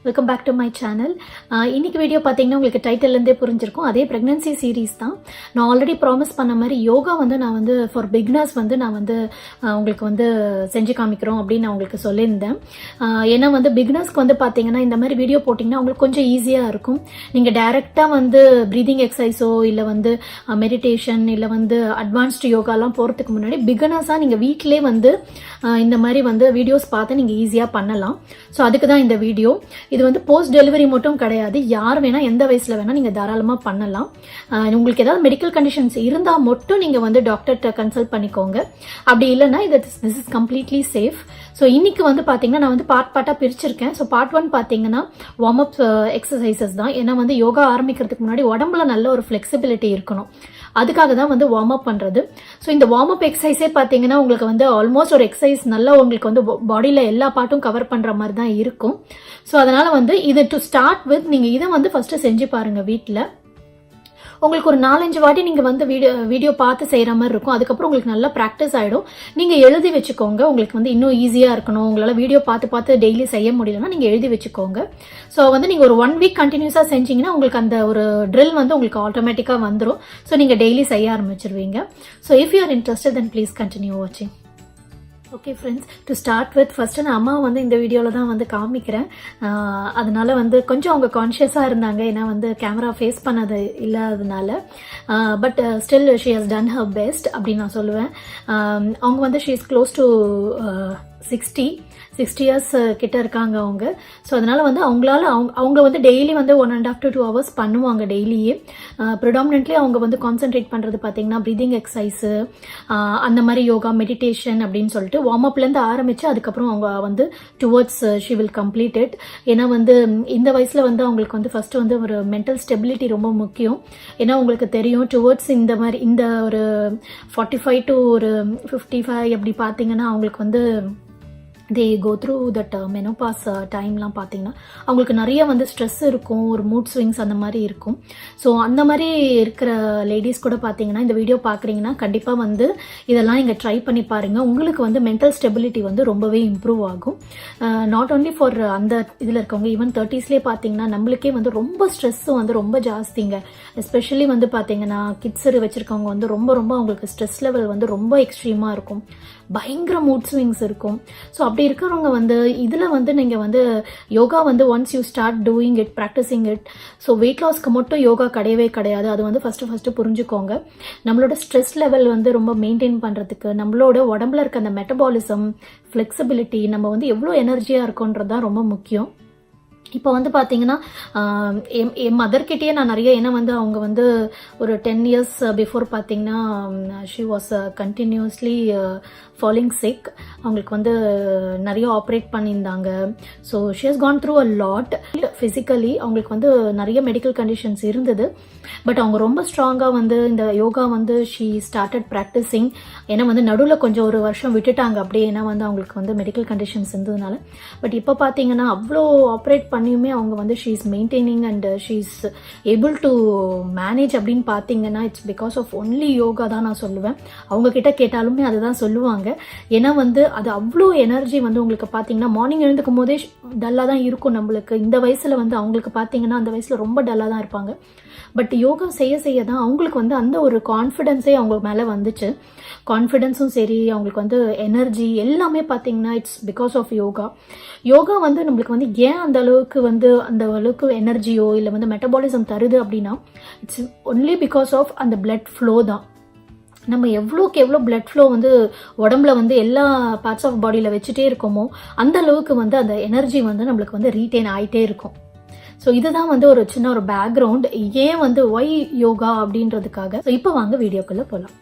Welcome back to my channel. இன்னைக்கு video பார்த்தீங்கன்னா உங்களுக்கு டைட்டில்லேருந்தே புரிஞ்சிருக்கும். அதே ப்ரெக்னன்சி சீரீஸ் தான். நான் ஆல்ரெடி ப்ராமிஸ் பண்ண மாதிரி யோகா நான் ஃபார் பிகினர்ஸ் நான் உங்களுக்கு செஞ்சு காமிக்கிறோம் அப்படின்னு நான் உங்களுக்கு சொல்லியிருந்தேன். ஏன்னா பிகினர்ஸ்க்கு பார்த்தீங்கன்னா இந்த மாதிரி வீடியோ போட்டிங்கன்னா உங்களுக்கு கொஞ்சம் ஈஸியாக இருக்கும். நீங்கள் டைரெக்டாக ப்ரீதிங் எக்ஸசைஸோ இல்லை மெடிடேஷன் இல்லை அட்வான்ஸ்டு யோகாலாம் போகிறதுக்கு முன்னாடி பிகினர்ஸாக நீங்கள் வீட்டிலே இந்த மாதிரி வீடியோஸ் பார்த்து நீங்கள் ஈஸியாக பண்ணலாம். ஸோ அதுக்கு தான் இந்த வீடியோ. இது போஸ்ட் டெலிவரி மட்டும் கிடையாது. யார் வேணா எந்த வயசுல வேணா நீங்க தாராளமா பண்ணலாம். உங்களுக்கு ஏதாவது மெடிக்கல் கண்டிஷன்ஸ் இருந்தா மட்டும் நீங்க டாக்டர்கிட்ட கன்சல்ட் பண்ணிக்கோங்க. அப்படி இல்லைன்னா this is completely safe. So இன்னைக்கு பாத்தீங்கன்னா நான் பார்ட்டா பிரிச்சிருக்கேன். ஸோ பார்ட் 1 பாத்தீங்கன்னா வார்ம் அப் எக்ஸசைசஸ் தான். ஏன்னா யோகா ஆரம்பிக்கிறதுக்கு முன்னாடி உடம்புல நல்ல ஒரு ஃபிளெக்சிபிலிட்டி இருக்கணும். அதுக்காக தான் வார்ம் அப் பண்றது. ஸோ இந்த வார்ம் அப் எக்ஸசைஸே பாத்தீங்கன்னா உங்களுக்கு ஆல்மோஸ்ட் ஒரு எக்ஸசைஸ் நல்லா உங்களுக்கு பாடியில எல்லா பார்ட்டும் கவர் பண்ற மாதிரி தான் இருக்கும். ஸோ அதனால இது டு ஸ்டார்ட் வித் நீங்க இதை ஃபர்ஸ்ட் செஞ்சு பாருங்க வீட்டில். உங்களுக்கு ஒரு 4-5 வாட்டி நீங்க வீடியோ பார்த்து செய்யற மாதிரி இருக்கும். அதுக்கப்புறம் உங்களுக்கு நல்லா ப்ராக்டிஸ் ஆயிடும். நீங்க எழுதி வச்சுக்கோங்க. உங்களுக்கு இன்னும் ஈஸியா இருக்கணும், உங்களால வீடியோ பார்த்து டெய்லி செய்ய முடியலன்னா நீங்க எழுதி வச்சுக்கோங்க. ஸோ நீங்க ஒரு 1 வீக் கண்டினியூஸா செஞ்சீங்கன்னா உங்களுக்கு அந்த ஒரு ட்ரில் உங்களுக்கு ஆட்டோமேட்டிக்கா வந்துடும். ஸோ நீங்க டெய்லி செய்ய ஆரம்பிச்சிருவீங்க. So if you are interested then please continue வாட்சிங். Okay friends, to start with first நான் அம்மா இந்த வீடியோவில் தான் காமிக்கிறேன். அதனால கொஞ்சம் அவங்க கான்ஷியஸாக இருந்தாங்க. ஏன்னா கேமரா ஃபேஸ் பண்ணது இல்லாததுனால. But still she has done her best அப்படின்னு நான் சொல்லுவேன். அவங்க she is close to 60 years கிட்ட இருக்காங்க அவங்க. ஸோ அதனால அவங்களால அவங்க டெய்லி 1.5 to 2 hours பண்ணுவாங்க டெய்லியே. ப்ரிடாமினென்ட்லி அவங்க கான்சென்ட்ரேட் பண்றது பார்த்தீங்கன்னா ப்ரீதிங் எக்ஸசைஸு, அந்த மாதிரி யோகா மெடிடேஷன் அப்படின்னு சொல்லிட்டு வார்ம் அப்லேருந்து ஆரம்பிச்சு அதுக்கப்புறம் அவங்க towards she will complete it. ஏன்னா இந்த வயசுல அவங்களுக்கு ஃபர்ஸ்ட் ஒரு மென்டல் ஸ்டெபிலிட்டி ரொம்ப முக்கியம். ஏன்னா உங்களுக்கு தெரியும் டுவர்ட்ஸ் இந்த ஒரு 45 to 55 அப்படி பார்த்தீங்கன்னா அவங்களுக்கு they go through that menopause timeலாம் பார்த்தீங்கன்னா அவங்களுக்கு நிறைய ஸ்ட்ரெஸ் இருக்கும், ஒரு மூட் ஸ்விங்ஸ் அந்த மாதிரி இருக்கும். ஸோ அந்த மாதிரி இருக்கிற லேடிஸ் கூட பார்த்தீங்கன்னா இந்த வீடியோ பார்க்குறீங்கன்னா கண்டிப்பாக இதெல்லாம் நீங்கள் ட்ரை பண்ணி பாருங்கள். உங்களுக்கு மென்டல் ஸ்டெபிலிட்டி ரொம்பவே இம்ப்ரூவ் ஆகும். நாட் ஓன்லி ஃபார் அந்த இதில் இருக்கவங்க, ஈவன் 30ஸ்லேயே பார்த்தீங்கன்னா நம்மளுக்கே ரொம்ப ஸ்ட்ரெஸ்ஸும் ரொம்ப ஜாஸ்திங்க. எஸ்பெஷலி பார்த்தீங்கன்னா கிட்ஸ் வச்சுருக்கவங்க ரொம்ப ரொம்ப அவங்களுக்கு ஸ்ட்ரெஸ் லெவல் ரொம்ப எக்ஸ்ட்ரீமாக இருக்கும், பயங்கர மூட் ஸ்விங்ஸ் இருக்கும். ஸோ அப்படி இருக்கிறவங்க இதில் நீங்கள் yoga once you start doing it, practicing it. So weight லாஸ்க்கு மட்டும் யோகா கிடையவே கிடையாது. அது ஃபர்ஸ்ட் புரிஞ்சுக்கோங்க. நம்மளோட ஸ்ட்ரெஸ் லெவல் ரொம்ப மெயின்டைன் பண்ணுறதுக்கு, நம்மளோட உடம்புல இருக்க அந்த மெட்டபாலிசம், ஃப்ளெக்சிபிலிட்டி, நம்ம எவ்வளோ எனர்ஜியாக இருக்கோன்றது தான் ரொம்ப முக்கியம். இப்போ பார்த்தீங்கன்னா என் மதர்கிட்டயே நான் நிறைய, ஏன்னா அவங்க ஒரு 10 years பிஃபோர் பார்த்தீங்கன்னா she was continuously falling sick. அவங்களுக்கு நிறைய ஆப்ரேட் பண்ணியிருந்தாங்க. So she has gone through a lot. Physically அவங்களுக்கு நிறைய மெடிக்கல் கண்டிஷன்ஸ் இருந்தது. பட் அவங்க ரொம்ப ஸ்ட்ராங்காக இந்த யோகா ஷி ஸ்டார்டட் ப்ராக்டிசிங். ஏன்னா நடுவில் கொஞ்சம் ஒரு வருஷம் விட்டுட்டாங்க அப்படியே, ஏன்னா அவங்களுக்கு மெடிக்கல் கண்டிஷன்ஸ் இருந்ததுனால. பட் இப்போ பார்த்தீங்கன்னா அவ்வளோ ஆப்ரேட் பண்ணியுமே அவங்க she is maintaining and she is able to manage அப்படின்னு பார்த்தீங்கன்னா it's because of only yoga தான் நான் சொல்லுவேன். அவங்க கிட்ட கேட்டாலுமே அதுதான் சொல்லுவாங்க. ஏன்னா அது அவ்வளோ எனர்ஜி உங்களுக்கு பார்த்தீங்கன்னா மார்னிங் எழுந்துக்கும் போதே டல்லாக தான் இருக்கும் நம்மளுக்கு. இந்த வயசுல அவங்களுக்கு பார்த்தீங்கன்னா அந்த வயசுல ரொம்ப டல்லாக தான் இருப்பாங்க. பட் யோகா செய்ய தான் அவங்களுக்கு அந்த ஒரு கான்ஃபிடென்ஸே அவங்க மேலே வந்துச்சு. கான்ஃபிடென்ஸும் சரி, அவங்களுக்கு எனர்ஜி எல்லாமே பார்த்தீங்கன்னா இட்ஸ் பிகாஸ் ஆஃப் யோகா. யோகா நம்மளுக்கு ஏன் அந்த அளவுக்கு எனர்ஜியோ இல்லை மெட்டபாலிசம் தருது அப்படின்னா இட்ஸ் ஒன்லி பிகாஸ் ஆஃப் அந்த பிளட் ஃப்ளோ தான். நம்ம எவ்வளோக்கு எவ்வளோ பிளட் ஃப்ளோ உடம்புல எல்லா பார்ட்ஸ் ஆஃப் பாடியில் வச்சுட்டே இருக்கோமோ அந்த அளவுக்கு அந்த எனர்ஜி நம்மளுக்கு ரீட்டைன் ஆகிட்டே இருக்கும். ஸோ இதுதான் ஒரு சின்ன ஒரு பேக்ரவுண்ட் ஏன் ஒய் யோகா அப்படின்றதுக்காக. ஸோ இப்போ வாங்க வீடியோக்குள்ளே போகலாம்.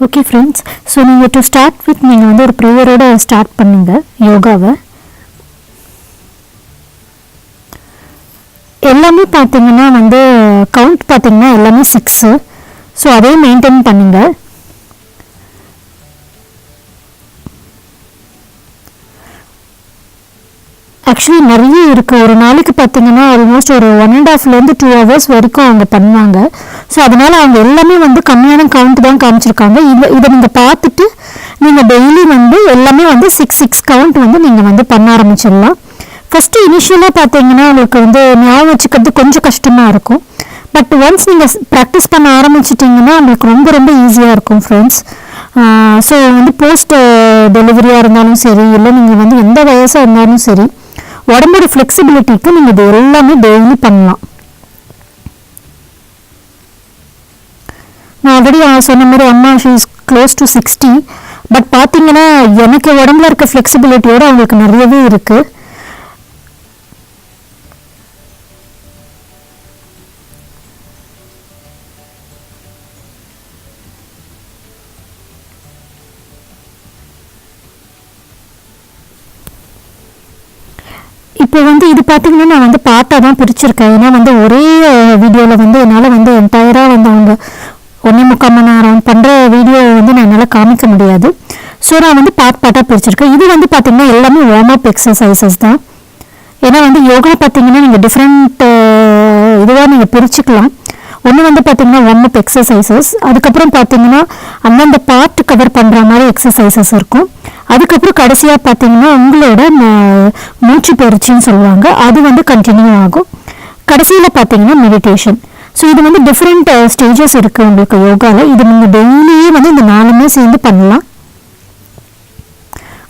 ஓகே ஃப்ரெண்ட்ஸ், ஸோ நீங்கள் டு ஸ்டார்ட் வித் நீங்கள் ஒரு ப்ரேயரோட ஸ்டார்ட் பண்ணுங்க யோகாவை. எல்லாமே பார்த்தீங்கன்னா கவுண்ட் பார்த்தீங்கன்னா எல்லாமே 6. ஸோ அதே மெயின்டைன் பண்ணுங்க. ஆக்சுவலி நிறைய இருக்குது. ஒரு நாளைக்கு பார்த்தீங்கன்னா ஆல்மோஸ்ட் ஒரு 1.5 to 2 hours வரைக்கும் அவங்க பண்ணுவாங்க. ஸோ அதனால் அவங்க எல்லாமே கம்மியான கவுண்ட் தான் காமிச்சிருக்காங்க. இதை நீங்கள் பார்த்துட்டு நீங்கள் டெய்லி எல்லாமே 6 கவுண்ட் நீங்கள் பண்ண ஆரம்பிச்சிடலாம். ஃபஸ்ட்டு இனிஷியலாக பார்த்தீங்கன்னா உங்களுக்கு வந்து ஞாபகம் வச்சுக்கிறது கொஞ்சம் கஷ்டமாக இருக்கும். பட் ஒன்ஸ் நீங்கள் ப்ராக்டிஸ் பண்ண ஆரம்பிச்சிட்டிங்கன்னா உங்களுக்கு ரொம்ப ரொம்ப ஈஸியாக இருக்கும் ஃப்ரெண்ட்ஸ். ஸோ வந்து போஸ்ட் டெலிவரியாக இருந்தாலும் சரி, இல்லை நீங்கள் வந்து எந்த வயசாக இருந்தாலும் சரி, உடம்போட ஃப்ளெக்சிபிலிட்டிக்கு நீங்கள் இது எல்லாமே டெய்லி பண்ணலாம். நான் ஆல்ரெடி சொன்ன மாதிரி அம்மா she is close to 60. But பார்த்தீங்கன்னா எனக்கு உடம்புல இருக்க ஃப்ளெக்சிபிலிட்டியோடு அவங்களுக்கு நிறையவே இருக்குது. இப்போ வந்து இது பார்த்தீங்கன்னா நான் வந்து பார்ட்டாக தான் பிரிச்சிருக்கேன். ஏன்னா வந்து ஒரே வீடியோவில் வந்து என்னால் வந்து என்டையராக வந்து அவங்க 1.25 மணி நேரம் பண்ணுற வீடியோ வந்து நான் என்னால் காமிக்க முடியாது. ஸோ நான் வந்து பார்ட்டாக பிரிச்சிருக்கேன். இது வந்து பார்த்தீங்கன்னா எல்லாமே வார்ம் அப் எக்ஸசைசஸ் தான். ஏன்னா வந்து யோகா பார்த்தீங்கன்னா நீங்கள் டிஃப்ரெண்ட் இதுவாக நீங்கள் பிரிச்சுக்கலாம். ஒன்று வந்து பார்த்தீங்கன்னா வார்ம் அப் எக்ஸசைசஸ், அதுக்கப்புறம் பார்த்தீங்கன்னா அந்தந்த பார்ட் கவர் பண்ணுற மாதிரி எக்ஸசைசஸ் இருக்கும். அதுக்கப்புறம் கடைசியாக பார்த்தீங்கன்னா உங்களோட மூச்சு பயிற்சின்னு சொல்லுவாங்க, அது வந்து கண்டினியூ ஆகும். கடைசியில் பார்த்தீங்கன்னா மெடிடேஷன். ஸோ இது வந்து டிஃப்ரெண்ட் ஸ்டேஜஸ் இருக்குது உங்களுக்கு யோகாவில். இது நீங்கள் டெய்லியே வந்து இந்த 4மே சேர்ந்து பண்ணலாம்.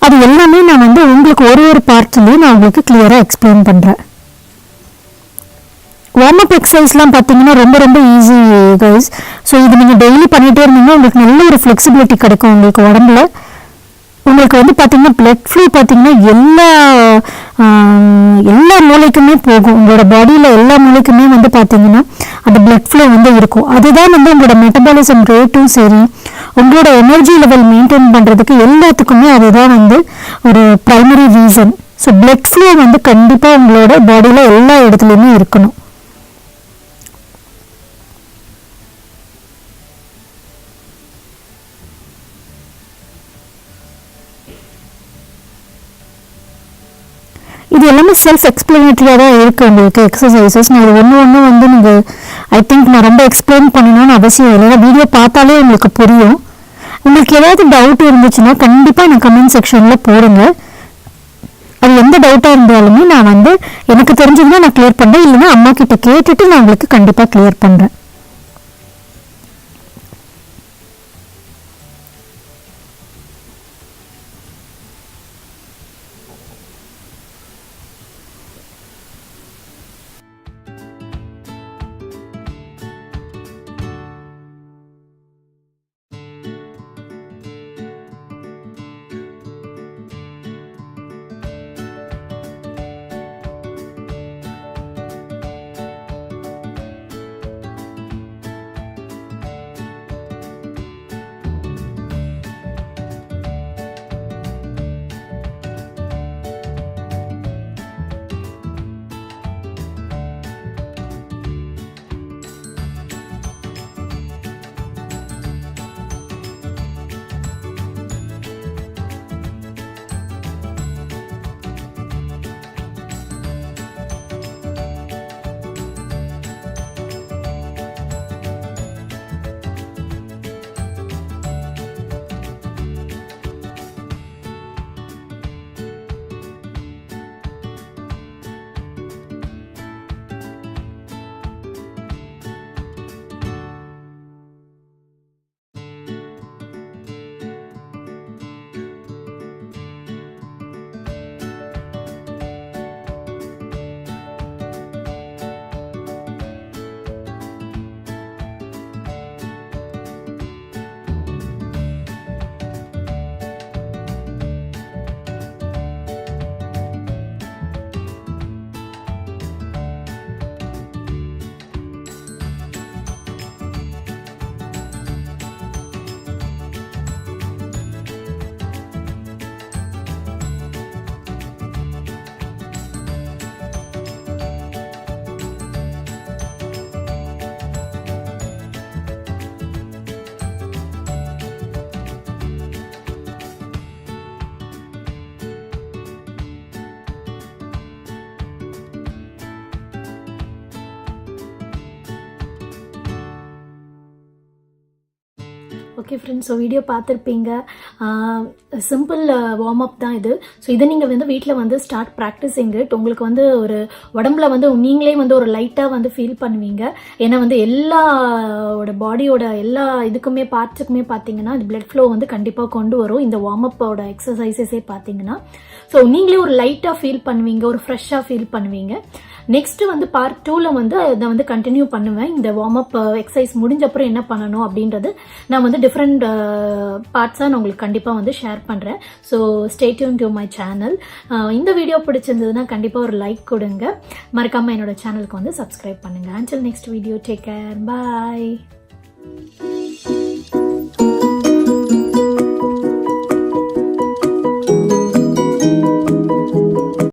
அது எல்லாமே நான் வந்து உங்களுக்கு ஒரு பார்ட்லேயும் நான் உங்களுக்கு கிளியராக எக்ஸ்பிளைன் பண்ணுறேன். வார்ம் அப் எக்ஸசைஸ்லாம் பார்த்தீங்கன்னா ரொம்ப ரொம்ப ஈஸி கைஸ். ஸோ இது நீங்கள் டெய்லி பண்ணிகிட்டே இருந்தீங்கன்னா உங்களுக்கு நல்ல ஒரு ஃப்ளெக்சிபிலிட்டி கிடைக்கும் உங்களுக்கு உடம்புல. உங்களுக்கு வந்து பார்த்தீங்கன்னா பிளட் ஃப்ளோ பார்த்தீங்கன்னா எல்லா மூளைக்குமே போகும். உங்களோட பாடியில் எல்லா மூளைக்குமே வந்து பார்த்தீங்கன்னா அந்த பிளட் ஃப்ளோ வந்து இருக்கும். அதுதான் வந்து உங்களோட மெட்டபாலிசம் ரேட்டும் சரி, உங்களோட எனர்ஜி லெவல் மெயின்டைன் பண்ணுறதுக்கு எல்லாத்துக்குமே அதுதான் வந்து ஒரு primary reason. So blood flow வந்து கண்டிப்பாக உங்களோட பாடியில் எல்லா இடத்துலையுமே இருக்கணும். இது எல்லாமே செல்ஃப் எக்ஸ்பிளனேட்டரியாக தான் இருக்குது உங்களுக்கு எக்ஸசைசஸ். நான் இது ஒன்று வந்து நீங்கள் ஐ திங்க் நான் ரொம்ப எக்ஸ்பிளைன் பண்ணணும்னு அவசியம் இல்லை. ஏன்னா வீடியோ பார்த்தாலே உங்களுக்கு புரியும். உங்களுக்கு ஏதாவது டவுட் இருந்துச்சுன்னா கண்டிப்பாக நான் கமெண்ட் செக்ஷனில் போடுங்க. அது எந்த டவுட்டாக இருந்தாலுமே நான் வந்து எனக்கு தெரிஞ்சதுன்னா நான் கிளியர் பண்ணுறேன், இல்லைன்னா அம்மா கிட்ட கேட்டுட்டு நான் உங்களுக்கு கண்டிப்பாக கிளியர் பண்ணுறேன். ஓகே ஃப்ரெண்ட்ஸ், ஸோ வீடியோ பார்த்துருப்பீங்க. சிம்பிள் வார்ம் அப் தான் இது. ஸோ இதை நீங்கள் வந்து வீட்டில் வந்து ஸ்டார்ட் ப்ராக்டிஸிங் இட். உங்களுக்கு வந்து ஒரு உடம்புல வந்து நீங்களே வந்து ஒரு லைட்டாக வந்து ஃபீல் பண்ணுவீங்க. ஏன்னா வந்து எல்லாவோட பாடியோட எல்லா இதுக்குமே பார்ட்ஸுக்குமே பார்த்தீங்கன்னா இது பிளட் ஃப்ளோ வந்து கண்டிப்பாக கொண்டு வரும் இந்த வார்ம் அப்போட எக்ஸசைசஸே பார்த்தீங்கன்னா. ஸோ நீங்களே ஒரு லைட்டாக ஃபீல் பண்ணுவீங்க, ஒரு ஃப்ரெஷ்ஷாக ஃபீல் பண்ணுவீங்க. நெக்ஸ்ட் வந்து பார்ட் 2ல வந்து அதை வந்து கண்டினியூ பண்ணுவேன். இந்த வார்ம் அப் எக்ஸசைஸ் முடிஞ்ச அப்புறம் என்ன பண்ணணும் அப்படின்றது நான் வந்து டிஃப்ரெண்ட் பார்ட்ஸாக நான் உங்களுக்கு கண்டிப்பாக வந்து ஷேர் பண்ணுறேன். So stay tune to my channel. இந்த வீடியோ பிடிச்சிருந்ததுன்னா கண்டிப்பாக ஒரு லைக் கொடுங்க. மறக்காமல் என்னோட சேனலுக்கு வந்து சப்ஸ்கிரைப் பண்ணுங்கள். until next video, take care, bye.